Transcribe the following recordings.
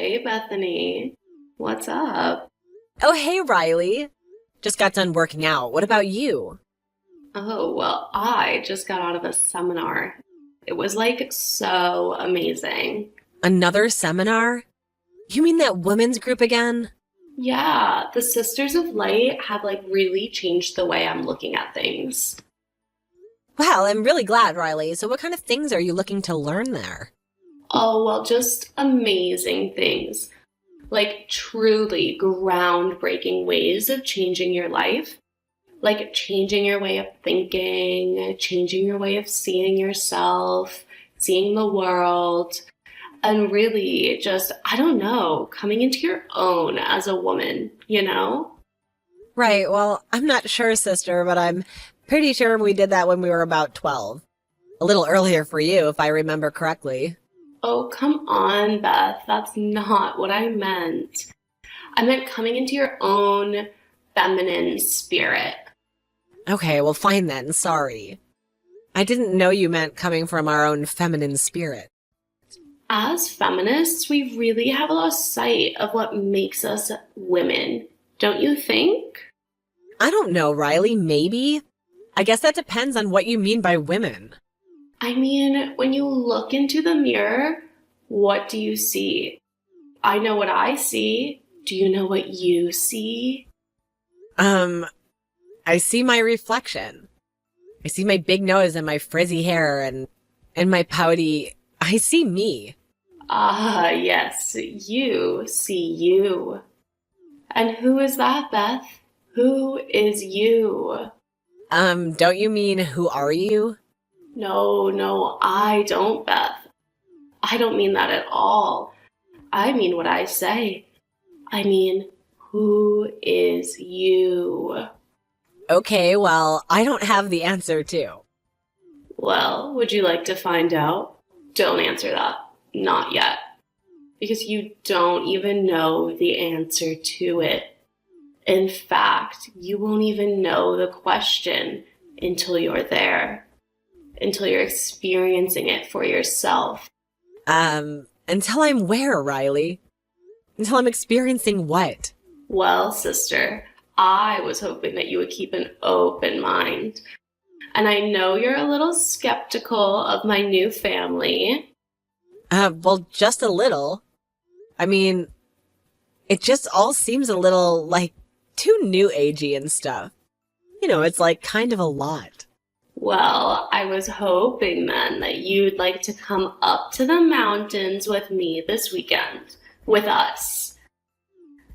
Hey, Bethany. What's up? Oh, hey, Riley. Just got done working out. What about you? Oh, well, I just got out of a seminar. It was like so amazing. Another seminar? You mean that women's group again? Yeah, the Sisters of Light have like really changed the way I'm looking at things. Well, I'm really glad, Riley. So what kind of things are you looking to learn there? Oh, well, just amazing things. Like truly groundbreaking ways of changing your life. Like changing your way of thinking, changing your way of seeing yourself, seeing the world. And really just, I don't know, coming into your own as a woman, you know? Right, well, I'm not sure, sister, but I'm pretty sure we did that when we were about 12. A little earlier for you, if I remember correctly. Oh, come on, Beth. That's not what I meant. I meant coming into your own feminine spirit. Okay, well, fine then. Sorry. I didn't know you meant coming from our own feminine spirit. As feminists, we really have lost sight of what makes us women, don't you think? I don't know, Riley. Maybe? I guess that depends on what you mean by women. I mean, when you look into the mirror, what do you see? I know what I see. Do you know what you see? Um, I see my reflection. I see my big nose and my frizzy hair and my pouty. I see me. Ah, yes, you see you. And who is that, Beth? Who is you? Don't you mean who are you? No, no, I don't, Beth. I don't mean that at all. I mean what I say. I mean, who is you? Okay, well, I don't have the answer too. Well, would you like to find out? Don't answer that. Not yet. Because you don't even know the answer to it. In fact, you won't even know the question until you're there, until you're experiencing it for yourself. Until I'm where, Riley? Until I'm experiencing what? Well, sister, I was hoping that you would keep an open mind. And I know you're a little skeptical of my new family. Well, just a little. I mean, it just all seems a little, like, too new agey and stuff. You know, it's like kind of a lot. Well, I was hoping then that you'd like to come up to the mountains with me this weekend, with us,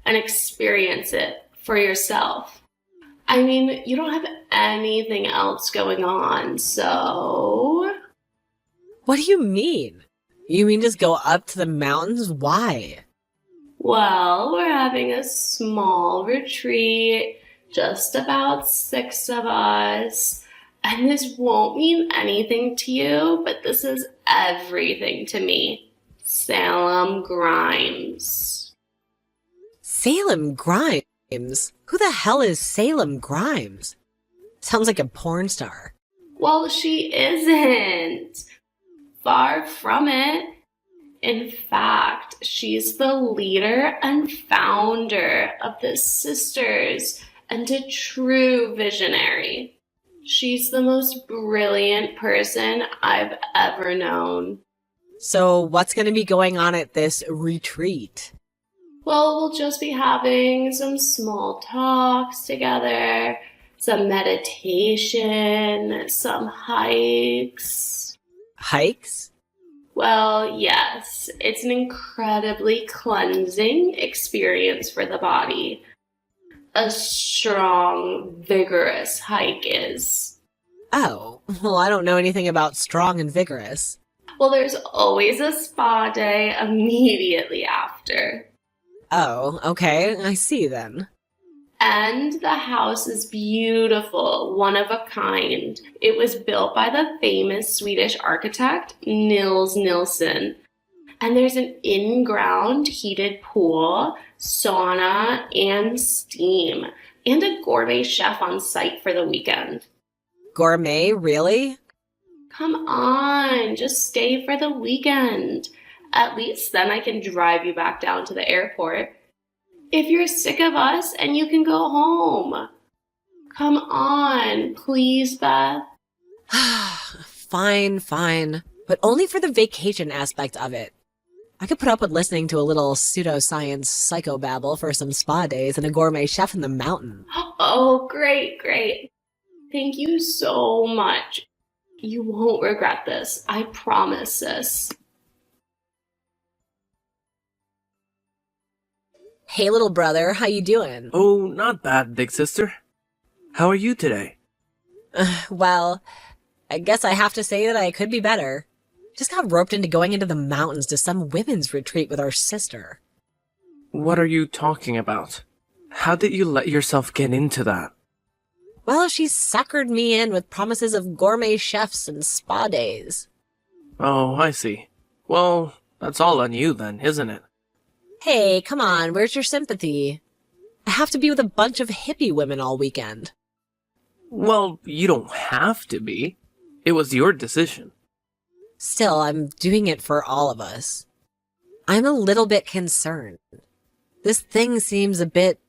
and experience it for yourself. I mean, you don't have anything else going on, so. What do you mean? You mean just go up to the mountains? Why? Well, we're having a small retreat, just about 6 of us. And this won't mean anything to you, but this is everything to me. Salem Grimes. Salem Grimes? Who the hell is Salem Grimes? Sounds like a porn star. Well, she isn't. Far from it. In fact, she's the leader and founder of the Sisters and a true visionary. She's the most brilliant person I've ever known. So what's going to be going on at this retreat? Well, we'll just be having some small talks together, some meditation, some hikes. Hikes? Well, yes, it's an incredibly cleansing experience for the body. A strong, vigorous hike is. Oh, well, I don't know anything about strong and vigorous. Well, there's always a spa day immediately after. Oh, okay, I see then. And the house is beautiful, one of a kind. It was built by the famous Swedish architect Nils Nilsson. And there's an in-ground heated pool, sauna, and steam, and a gourmet chef on site for the weekend. Gourmet, really? Come on, just stay for the weekend. At least then I can drive you back down to the airport. If you're sick of us, and you can go home. Come on, please, Beth. Fine, fine. But only for the vacation aspect of it. I could put up with listening to a little pseudoscience psychobabble for some spa days and a gourmet chef in the mountain. Oh, great, great. Thank you so much. You won't regret this. I promise, sis. Hey, little brother, how you doing? Oh, not bad, big sister. How are you today? Well, I guess I have to say that I could be better. Just got roped into going into the mountains to some women's retreat with our sister. What are you talking about? How did you let yourself get into that? Well, she suckered me in with promises of gourmet chefs and spa days. Oh, I see. Well, that's all on you then, isn't it? Hey, come on, where's your sympathy? I have to be with a bunch of hippie women all weekend. Well, you don't have to be. It was your decision. Still, I'm doing it for all of us. I'm a little bit concerned. This thing seems a bit,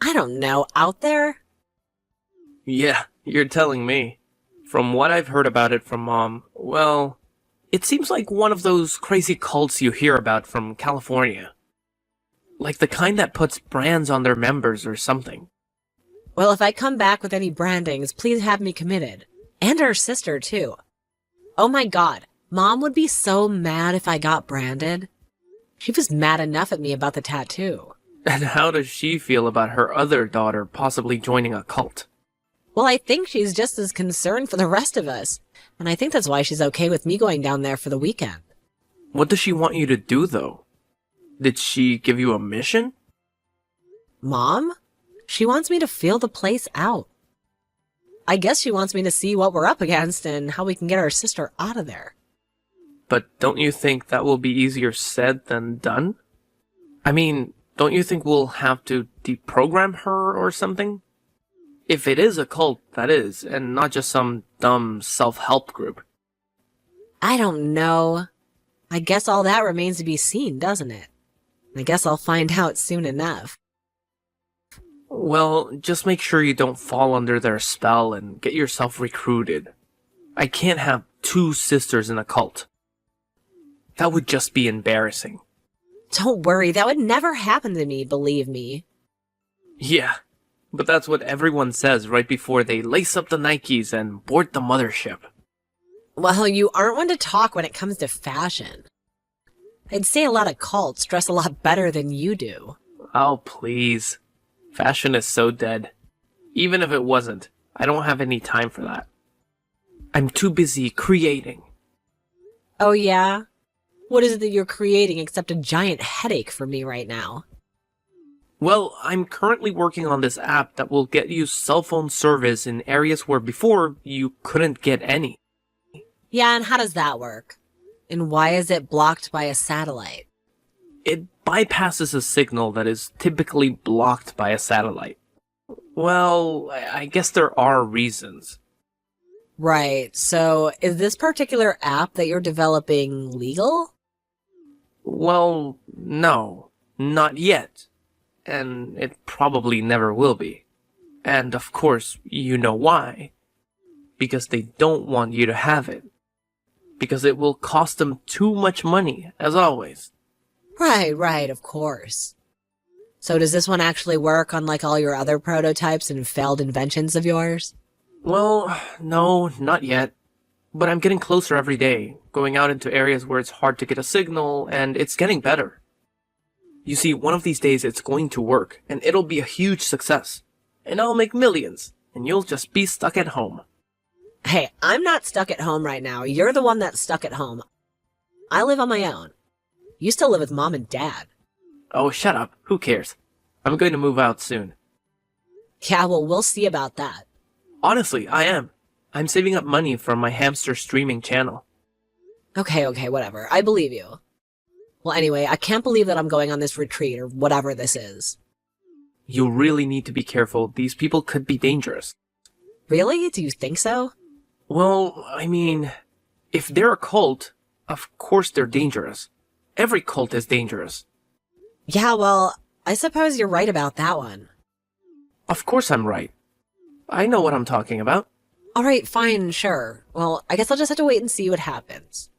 I don't know, out there? Yeah, you're telling me. From what I've heard about it from Mom, well, it seems like one of those crazy cults you hear about from California. Like the kind that puts brands on their members or something. Well, if I come back with any brandings, please have me committed. And our sister, too. Oh my god, Mom would be so mad if I got branded. She was mad enough at me about the tattoo. And how does she feel about her other daughter possibly joining a cult? Well, I think she's just as concerned for the rest of us. And I think that's why she's okay with me going down there for the weekend. What does she want you to do, though? Did she give you a mission? Mom? She wants me to feel the place out. I guess she wants me to see what we're up against and how we can get our sister out of there. But don't you think that will be easier said than done? I mean, don't you think we'll have to deprogram her or something? If it is a cult, that is, and not just some dumb self-help group. I don't know. I guess all that remains to be seen, doesn't it? I guess I'll find out soon enough. Well, just make sure you don't fall under their spell and get yourself recruited. I can't have two sisters in a cult. That would just be embarrassing. Don't worry, that would never happen to me, believe me. Yeah, but that's what everyone says right before they lace up the Nikes and board the mothership. Well, you aren't one to talk when it comes to fashion. I'd say a lot of cults dress a lot better than you do. Oh, please. Fashion is so dead. Even if it wasn't, I don't have any time for that. I'm too busy creating. Oh yeah? What is it that you're creating except a giant headache for me right now? Well, I'm currently working on this app that will get you cell phone service in areas where before you couldn't get any. Yeah, and how does that work? And why is it blocked by a satellite? It bypasses a signal that is typically blocked by a satellite. Well, I guess there are reasons. Right, so is this particular app that you're developing legal? Well, no, not yet. And it probably never will be. And of course, you know why. Because they don't want you to have it. Because it will cost them too much money, as always. Right, of course. So does this one actually work unlike all your other prototypes and failed inventions of yours? Well, no, not yet. But I'm getting closer every day, going out into areas where it's hard to get a signal, and it's getting better. You see, one of these days it's going to work, and it'll be a huge success. And I'll make millions, and you'll just be stuck at home. Hey, I'm not stuck at home right now. You're the one that's stuck at home. I live on my own. You still live with Mom and Dad. Oh, shut up. Who cares? I'm going to move out soon. Yeah, well, we'll see about that. Honestly, I am. I'm saving up money from my hamster streaming channel. Okay, whatever. I believe you. Well, anyway, I can't believe that I'm going on this retreat or whatever this is. You really need to be careful. These people could be dangerous. Really? Do you think so? Well, I mean, if they're a cult, of course they're dangerous. Every cult is dangerous. Yeah, well, I suppose you're right about that one. Of course I'm right. I know what I'm talking about. Alright, fine, sure. Well, I guess I'll just have to wait and see what happens.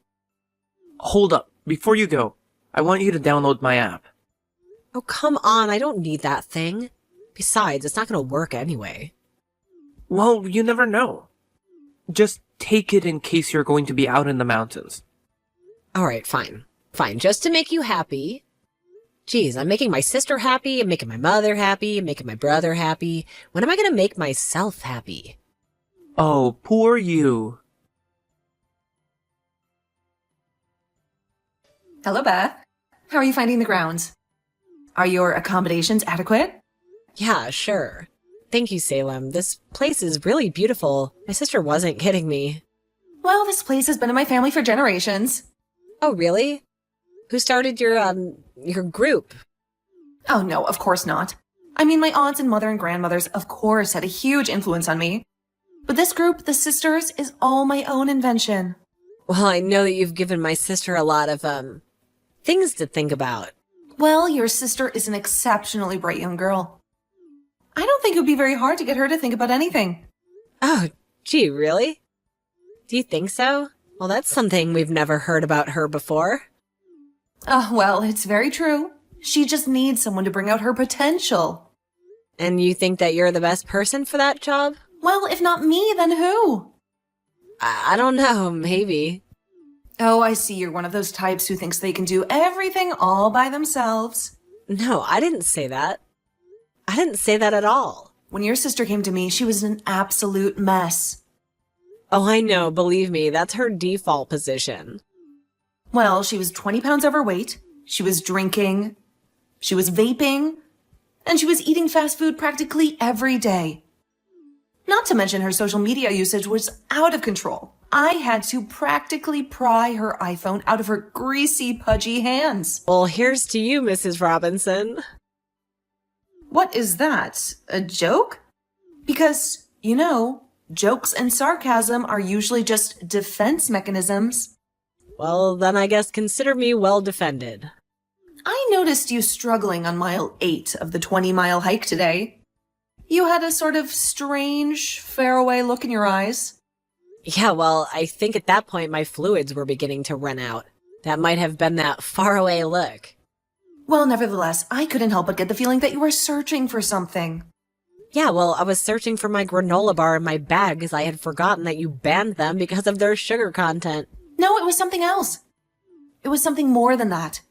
Hold up. Before you go, I want you to download my app. Oh, come on, I don't need that thing. Besides, it's not gonna work anyway. Well, you never know. Just take it in case you're going to be out in the mountains. Alright, fine. Fine, just to make you happy. Geez, I'm making my sister happy, I'm making my mother happy, I'm making my brother happy. When am I gonna make myself happy? Oh, poor you. Hello, Beth. How are you finding the grounds? Are your accommodations adequate? Yeah, sure. Thank you, Salem. This place is really beautiful. My sister wasn't kidding me. Well, this place has been in my family for generations. Oh, really? Who started your group? Oh, no, of course not. I mean, my aunts and mother and grandmothers, of course, had a huge influence on me. But this group, the Sisters, is all my own invention. Well, I know that you've given my sister a lot of, things to think about. Well, your sister is an exceptionally bright young girl. I don't think it would be very hard to get her to think about anything. Oh, gee, really? Do you think so? Well, that's something we've never heard about her before. Oh, well, it's very true. She just needs someone to bring out her potential. And you think that you're the best person for that job? Well, if not me, then who? I don't know, maybe. Oh, I see you're one of those types who thinks they can do everything all by themselves. No, I didn't say that. I didn't say that at all. When your sister came to me, she was an absolute mess. Oh, I know, believe me, that's her default position. Well, she was 20 pounds overweight, she was drinking, she was vaping, and she was eating fast food practically every day. Not to mention her social media usage was out of control. I had to practically pry her iPhone out of her greasy, pudgy hands. Well, here's to you, Mrs. Robinson. What is that? A joke? Because, you know, jokes and sarcasm are usually just defense mechanisms. Well, then I guess consider me well defended. I noticed you struggling on mile 8 of the 20-mile hike today. You had a sort of strange, faraway look in your eyes. Yeah, well, I think at that point my fluids were beginning to run out. That might have been that faraway look. Well, nevertheless, I couldn't help but get the feeling that you were searching for something. Yeah, well, I was searching for my granola bar in my bag because I had forgotten that you banned them because of their sugar content. No, it was something else. It was something more than that.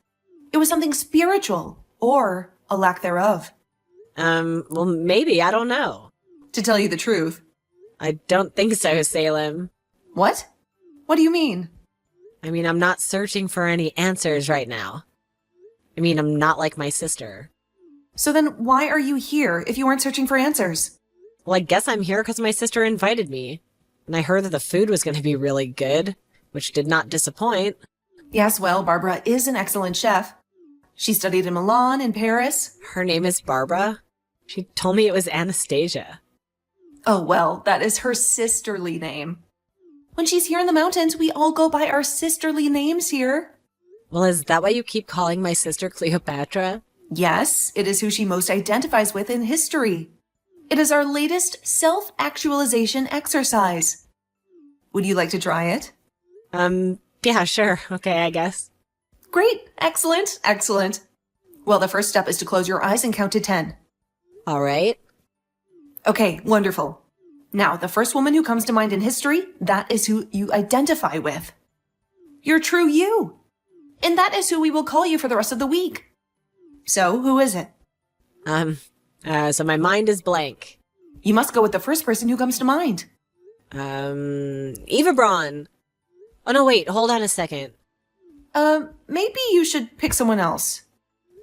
It was something spiritual, or a lack thereof. Well, maybe, I don't know. To tell you the truth. I don't think so, Salem. What? What do you mean? I mean, I'm not searching for any answers right now. I mean, I'm not like my sister. So then why are you here if you weren't searching for answers? Well, I guess I'm here because my sister invited me. And I heard that the food was going to be really good, which did not disappoint. Yes, well, Barbara is an excellent chef. She studied in Milan and Paris. Her name is Barbara. She told me it was Anastasia. Oh, well, that is her sisterly name. When she's here in the mountains, we all go by our sisterly names here. Well, is that why you keep calling my sister Cleopatra? Yes, it is who she most identifies with in history. It is our latest self-actualization exercise. Would you like to try it? Yeah, sure. Okay, I guess. Great. Excellent. Excellent. Well, the first step is to close your eyes and count to 10. All right. Okay, wonderful. Now, the first woman who comes to mind in history, that is who you identify with. Your true you. And that is who we will call you for the rest of the week. So, who is it? So my mind is blank. You must go with the first person who comes to mind. Eva Braun. Oh, no, wait, hold on a second. Maybe you should pick someone else.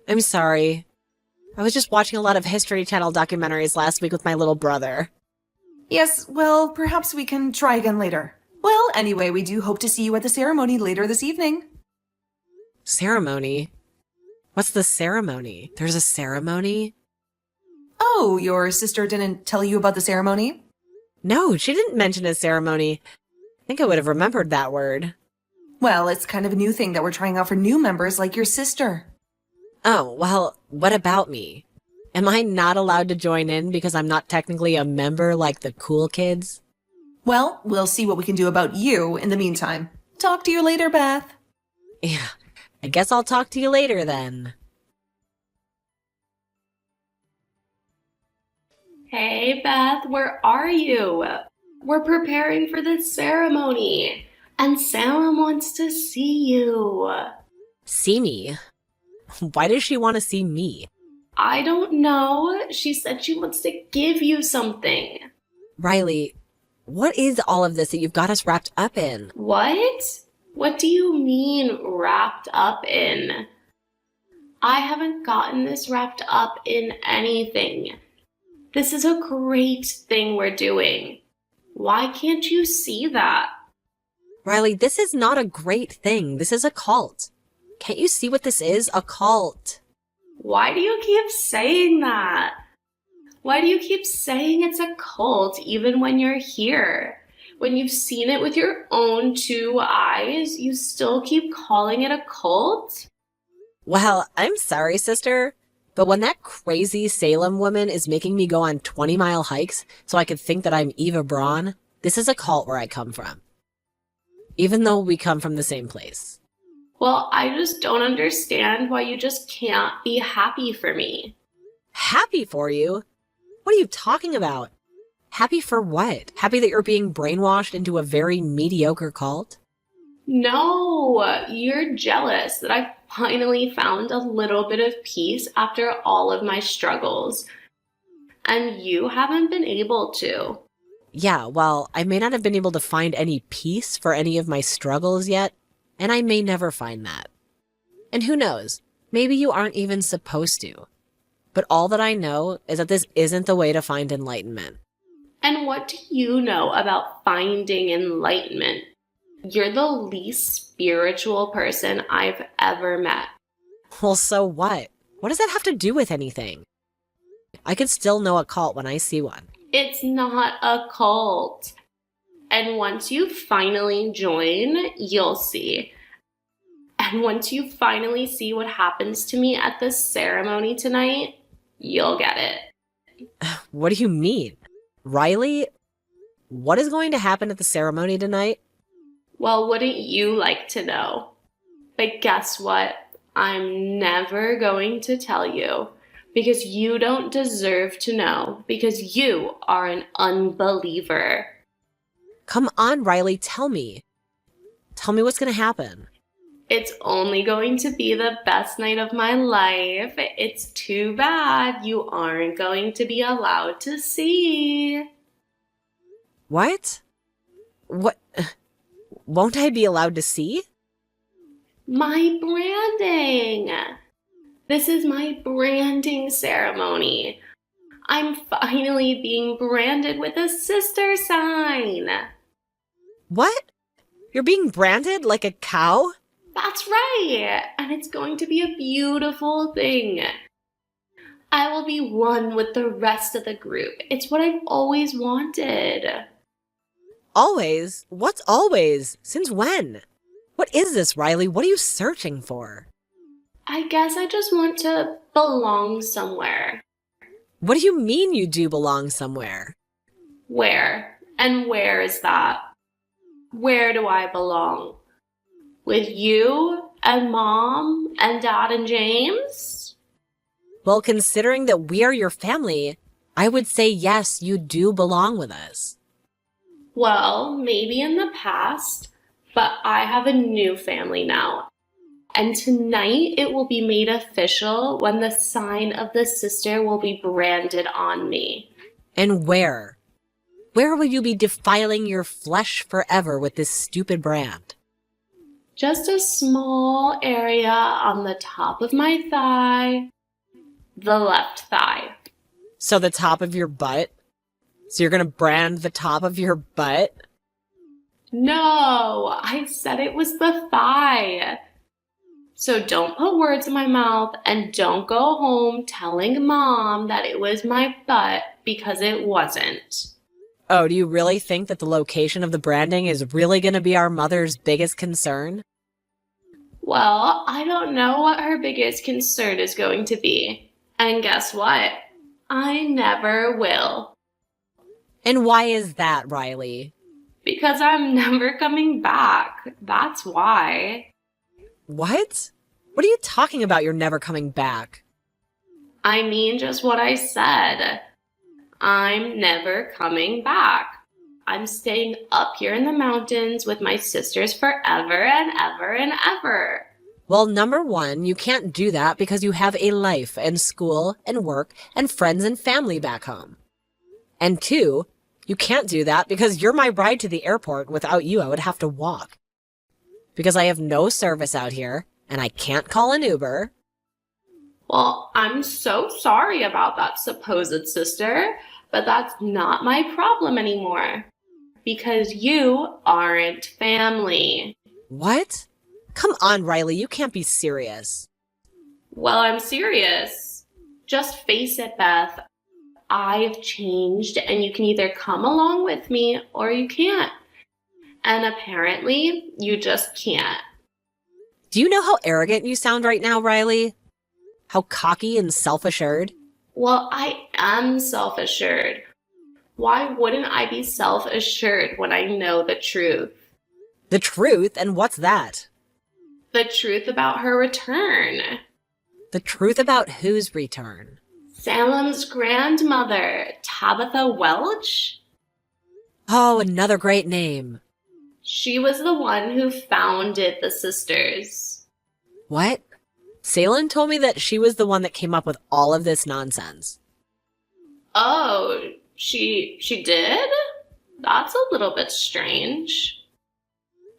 I'm sorry. I was just watching a lot of History Channel documentaries last week with my little brother. Yes, well, perhaps we can try again later. Well, anyway, we do hope to see you at the ceremony later this evening. Ceremony? What's the ceremony? There's a ceremony? Oh, your sister didn't tell you about the ceremony? No, she didn't mention a ceremony. I think I would have remembered that word. Well, it's kind of a new thing that we're trying out for new members like your sister. Oh, well, what about me? Am I not allowed to join in because I'm not technically a member like the cool kids? Well, we'll see what we can do about you in the meantime. Talk to you later, Beth. Yeah, I guess I'll talk to you later then. Hey, Beth, where are you? We're preparing for the ceremony, and Sam wants to see you. See me? Why does she want to see me? I don't know. She said she wants to give you something. Riley, what is all of this that you've got us wrapped up in? What? What do you mean wrapped up in? I haven't gotten this wrapped up in anything. This is a great thing we're doing. Why can't you see that? Riley, this is not a great thing. This is a cult. Can't you see what this is? A cult. Why do you keep saying that? Why do you keep saying it's a cult even when you're here? When you've seen it with your own two eyes, you still keep calling it a cult? Well, I'm sorry, sister, but when that crazy Salem woman is making me go on 20-mile hikes so I could think that I'm Eva Braun, this is a cult where I come from. Even though we come from the same place. Well, I just don't understand why you just can't be happy for me. Happy for you? What are you talking about? Happy for what? Happy that you're being brainwashed into a very mediocre cult? No, you're jealous that I finally found a little bit of peace after all of my struggles. And you haven't been able to. Yeah, well, I may not have been able to find any peace for any of my struggles yet, and I may never find that. And who knows, maybe you aren't even supposed to. But all that I know is that this isn't the way to find enlightenment. And what do you know about finding enlightenment? You're the least spiritual person I've ever met. Well, so what? What does that have to do with anything? I could still know a cult when I see one. It's not a cult. And once you finally join, you'll see. And once you finally see what happens to me at the ceremony tonight, you'll get it. What do you mean? Riley, what is going to happen at the ceremony tonight? Well, wouldn't you like to know? But guess what? I'm never going to tell you. Because you don't deserve to know. Because you are an unbeliever. Come on, Riley, tell me. Tell me what's going to happen. It's only going to be the best night of my life. It's too bad you aren't going to be allowed to see. What? What? Won't I be allowed to see? My branding. This is my branding ceremony. I'm finally being branded with a sister sign. What? You're being branded like a cow? That's right. And it's going to be a beautiful thing. I will be one with the rest of the group. It's what I've always wanted. Always? What's always? Since when? What is this, Riley? What are you searching for? I guess I just want to belong somewhere. What do you mean you do belong somewhere? Where? And where is that? Where do I belong? With you and Mom and Dad and James? Well, considering that we are your family, I would say yes, you do belong with us. Well, maybe in the past, but I have a new family now. And tonight it will be made official when the sign of the sister will be branded on me. And where? Where will you be defiling your flesh forever with this stupid brand? Just a small area on the top of my thigh, the left thigh. So the top of your butt? So you're gonna brand the top of your butt? No, I said it was the thigh. So don't put words in my mouth and don't go home telling Mom that it was my butt because it wasn't. Oh, do you really think that the location of the branding is really gonna be our mother's biggest concern? Well, I don't know what her biggest concern is going to be. And guess what? I never will. And why is that, Riley? Because I'm never coming back. That's why. What? What are you talking about you're never coming back? I mean just what I said. I'm never coming back. I'm staying up here in the mountains with my sisters forever and ever and ever. Well, number one, you can't do that because you have a life and school and work and friends and family back home. And two, you can't do that because you're my ride to the airport. Without you, I would have to walk. Because I have no service out here, and I can't call an Uber. Well, I'm so sorry about that, supposed sister, but that's not my problem anymore. Because you aren't family. What? Come on, Riley, you can't be serious. Well, I'm serious. Just face it, Beth. I've changed, and you can either come along with me or you can't. And apparently, you just can't. Do you know how arrogant you sound right now, Riley? How cocky and self-assured? Well, I am self-assured. Why wouldn't I be self-assured when I know the truth? The truth? And what's that? The truth about her return. The truth about whose return? Salem's grandmother, Tabitha Welch? Oh, another great name. She was the one who founded the sisters. What? Salem told me that she was the one that came up with all of this nonsense. Oh, she did? That's a little bit strange.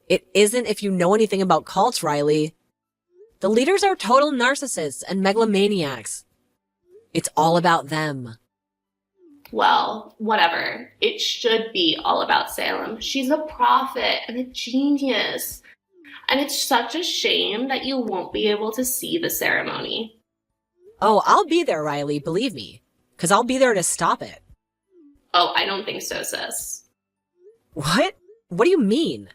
It isn't if you know anything about cults, Riley. The leaders are total narcissists and megalomaniacs. It's all about them. Well, whatever. It should be all about Salem. She's a prophet and a genius. And it's such a shame that you won't be able to see the ceremony. Oh, I'll be there, Riley, believe me. 'Cause I'll be there to stop it. Oh, I don't think so, sis. What? What do you mean?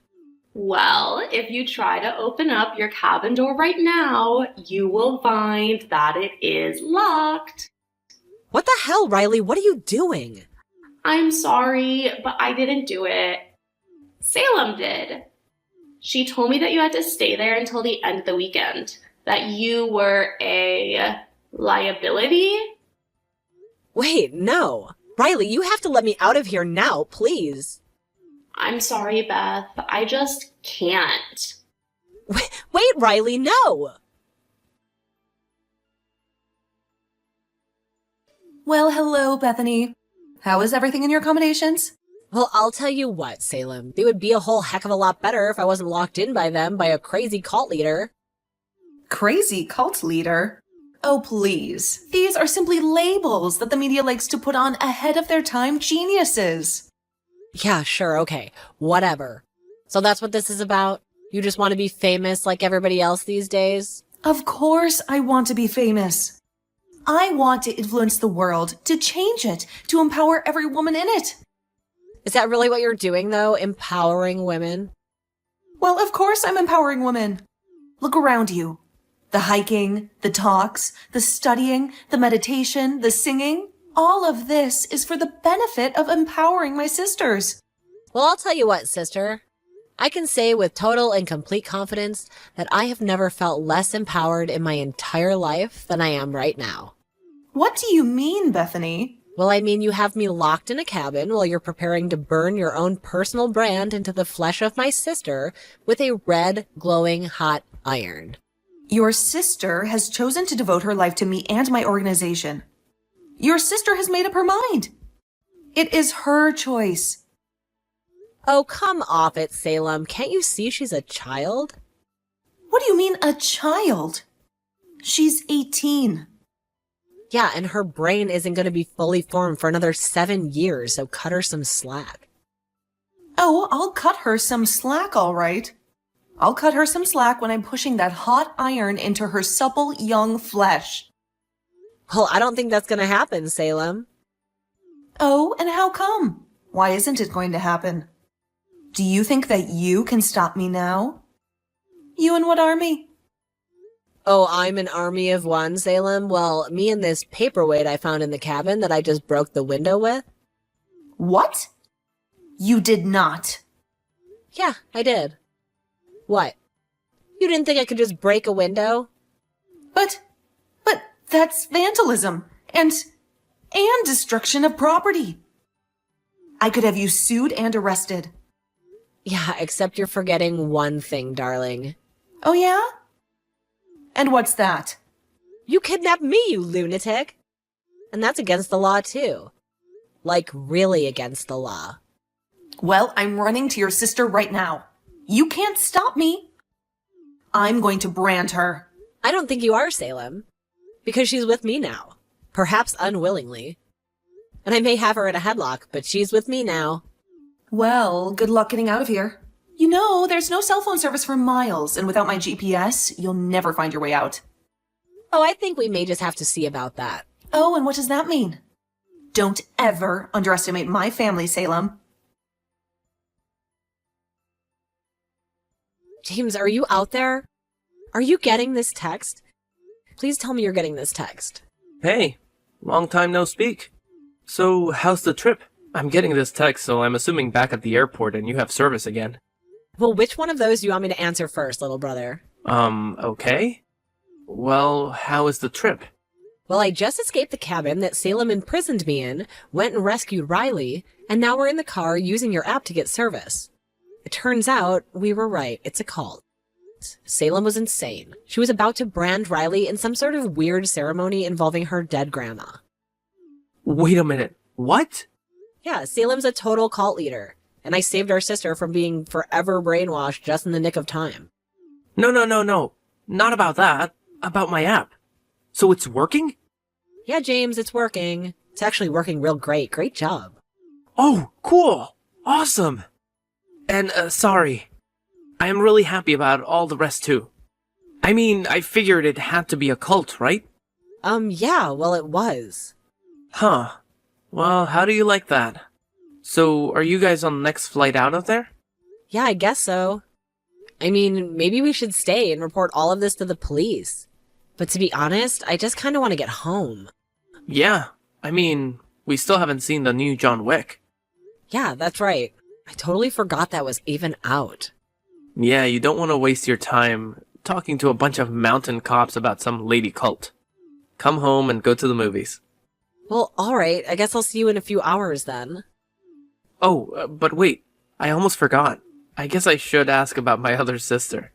Well, if you try to open up your cabin door right now, you will find that it is locked. What the hell, Riley? What are you doing? I'm sorry, but I didn't do it. Salem did. She told me that you had to stay there until the end of the weekend. That you were a liability? Wait, no. Riley, you have to let me out of here now, please. I'm sorry, Beth. I just can't. Wait, Riley, no! Well, hello, Bethany. How is everything in your accommodations? Well, I'll tell you what, Salem. They would be a whole heck of a lot better if I wasn't locked in by them by a crazy cult leader. Crazy cult leader? Oh, please. These are simply labels that the media likes to put on ahead of their time geniuses. Yeah, sure, okay. Whatever. So that's what this is about? You just want to be famous like everybody else these days? Of course I want to be famous. I want to influence the world, to change it, to empower every woman in it. Is that really what you're doing, though? Empowering women? Well, of course I'm empowering women. Look around you. The hiking, the talks, the studying, the meditation, the singing. All of this is for the benefit of empowering my sisters. Well, I'll tell you what, sister. I can say with total and complete confidence that I have never felt less empowered in my entire life than I am right now. What do you mean, Bethany? Well, I mean, you have me locked in a cabin while you're preparing to burn your own personal brand into the flesh of my sister with a red, glowing, hot iron. Your sister has chosen to devote her life to me and my organization. Your sister has made up her mind. It is her choice. Oh, come off it, Salem. Can't you see she's a child? What do you mean, a child? She's 18. Yeah, and her brain isn't going to be fully formed for another 7 years, so cut her some slack. Oh, I'll cut her some slack, all right. I'll cut her some slack when I'm pushing that hot iron into her supple, young flesh. Well, I don't think that's going to happen, Salem. Oh, and how come? Why isn't it going to happen? Do you think that you can stop me now? You and what army? Oh, I'm an army of one, Salem? Well, me and this paperweight I found in the cabin that I just broke the window with? What? You did not. Yeah, I did. What? You didn't think I could just break a window? But that's vandalism and destruction of property. I could have you sued and arrested. Yeah, except you're forgetting one thing, darling. Oh yeah? And what's that? You kidnapped me, you lunatic! And that's against the law, too. Like, really against the law. Well, I'm running to your sister right now. You can't stop me. I'm going to brand her. I don't think you are, Salem. Because she's with me now. Perhaps unwillingly. And I may have her in a headlock, but she's with me now. Well, good luck getting out of here. You know, there's no cell phone service for miles, and without my GPS, you'll never find your way out. Oh, I think we may just have to see about that. Oh, and what does that mean? Don't ever underestimate my family, Salem. James, are you out there? Are you getting this text? Please tell me you're getting this text. Hey, long time no speak. So, how's the trip? I'm getting this text, so I'm assuming back at the airport and you have service again. Well, which one of those do you want me to answer first, little brother? Okay. Well, how is the trip? Well, I just escaped the cabin that Salem imprisoned me in, went and rescued Riley, and now we're in the car using your app to get service. It turns out we were right. It's a cult. Salem was insane. She was about to brand Riley in some sort of weird ceremony involving her dead grandma. Wait a minute. What? Yeah, Salem's a total cult leader, and I saved our sister from being forever brainwashed just in the nick of time. No. Not about that. About my app. So it's working? Yeah, James, it's working. It's actually working real great. Great job. Oh, cool. Awesome. And, sorry. I am really happy about all the rest too. I mean, I figured it had to be a cult, right? Yeah, well, it was. Huh. Well, how do you like that? So, are you guys on the next flight out of there? Yeah, I guess so. I mean, maybe we should stay and report all of this to the police. But to be honest, I just kind of want to get home. Yeah. I mean, we still haven't seen the new John Wick. Yeah, that's right. I totally forgot that was even out. Yeah, you don't want to waste your time talking to a bunch of mountain cops about some lady cult. Come home and go to the movies. Well, alright, I guess I'll see you in a few hours then. Oh, but wait, I almost forgot. I guess I should ask about my other sister.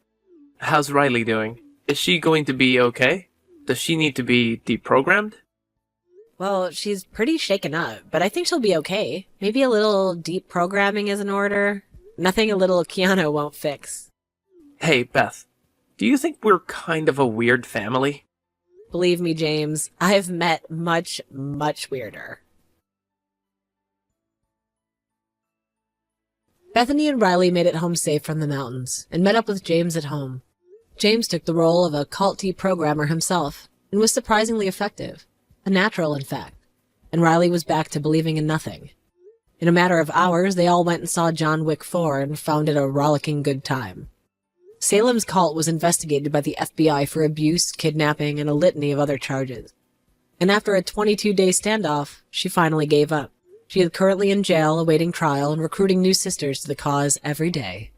How's Riley doing? Is she going to be okay? Does she need to be deprogrammed? Well, she's pretty shaken up, but I think she'll be okay. Maybe a little deep programming is in order. Nothing a little Keanu won't fix. Hey, Beth, do you think we're kind of a weird family? Believe me, James, I've met much, much weirder. Bethany and Riley made it home safe from the mountains and met up with James at home. James took the role of a cult deprogrammer himself and was surprisingly effective. A natural, in fact. And Riley was back to believing in nothing. In a matter of hours, they all went and saw John Wick 4 and found it a rollicking good time. Salem's cult was investigated by the FBI for abuse, kidnapping, and a litany of other charges. And after a 22-day standoff, she finally gave up. She is currently in jail awaiting trial and recruiting new sisters to the cause every day.